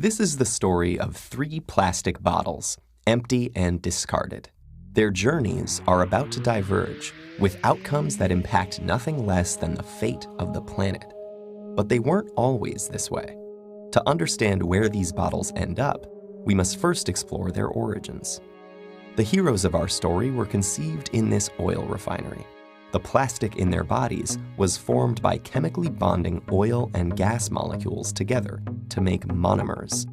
This is the story of 3 plastic bottles, empty and discarded. Their journeys are about to diverge, with outcomes that impact nothing less than the fate of the planet. But they weren't always this way. To understand where these bottles end up, we must first explore their origins. The heroes of our story were conceived in this oil refinery. The plastic in their bodies was formed by chemically bonding oil and gas molecules together to make monomers.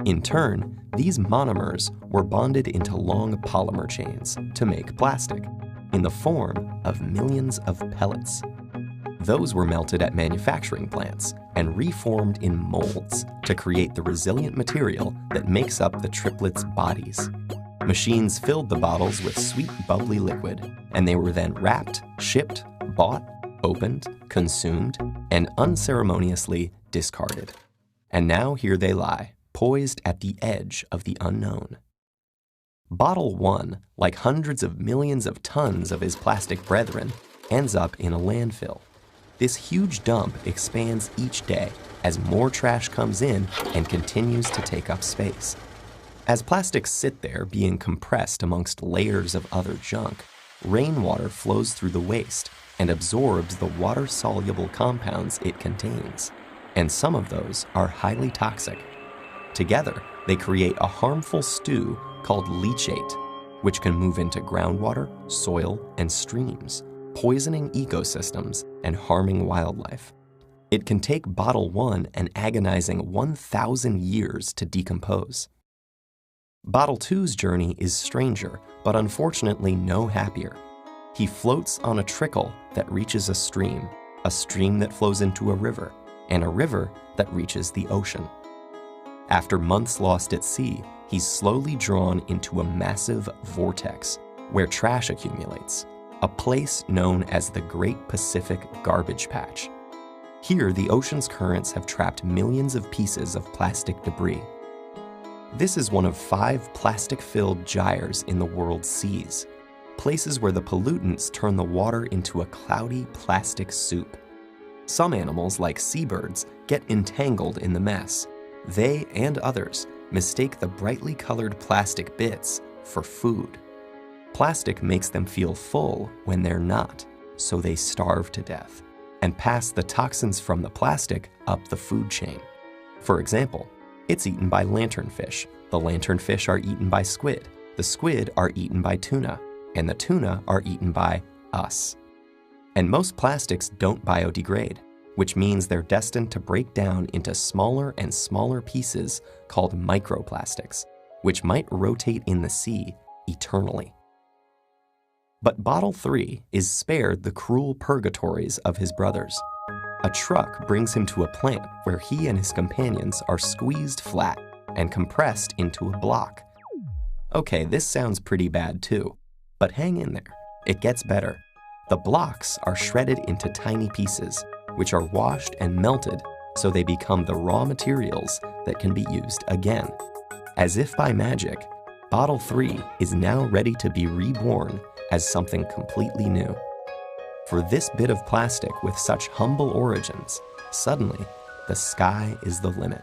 In turn, these monomers were bonded into long polymer chains to make plastic, in the form of millions of pellets. Those were melted at manufacturing plants and reformed in molds to create the resilient material that makes up the triplets' bodies. Machines filled the bottles with sweet, bubbly liquid, and they were then wrapped, shipped, bought, opened, consumed, and unceremoniously discarded. And now here they lie, poised at the edge of the unknown. Bottle 1, like hundreds of millions of tons of his plastic brethren, ends up in a landfill. This huge dump expands each day as more trash comes in and continues to take up space. As plastics sit there being compressed amongst layers of other junk, rainwater flows through the waste and absorbs the water-soluble compounds it contains. And some of those are highly toxic. Together, they create a harmful stew called leachate, which can move into groundwater, soil, and streams, poisoning ecosystems and harming wildlife. It can take bottle 1 an agonizing 1,000 years to decompose. Bottle 2's journey is stranger, but unfortunately no happier. He floats on a trickle that reaches a stream that flows into a river, and a river that reaches the ocean. After months lost at sea, he's slowly drawn into a massive vortex where trash accumulates, a place known as the Great Pacific Garbage Patch. Here, the ocean's currents have trapped millions of pieces of plastic debris. This is one of 5 plastic-filled gyres in the world's seas, places where the pollutants turn the water into a cloudy plastic soup. Some animals, like seabirds, get entangled in the mess. They and others mistake the brightly colored plastic bits for food. Plastic makes them feel full when they're not, so they starve to death and pass the toxins from the plastic up the food chain. For example, it's eaten by lanternfish. The lanternfish are eaten by squid. The squid are eaten by tuna. And the tuna are eaten by us. And most plastics don't biodegrade, which means they're destined to break down into smaller and smaller pieces called microplastics, which might rotate in the sea eternally. But Bottle 3 is spared the cruel purgatories of his brothers. A truck brings him to a plant where he and his companions are squeezed flat and compressed into a block. Okay, this sounds pretty bad too, but hang in there. It gets better. The blocks are shredded into tiny pieces, which are washed and melted so they become the raw materials that can be used again. As if by magic, Bottle 3 is now ready to be reborn as something completely new. For this bit of plastic with such humble origins, suddenly, the sky is the limit.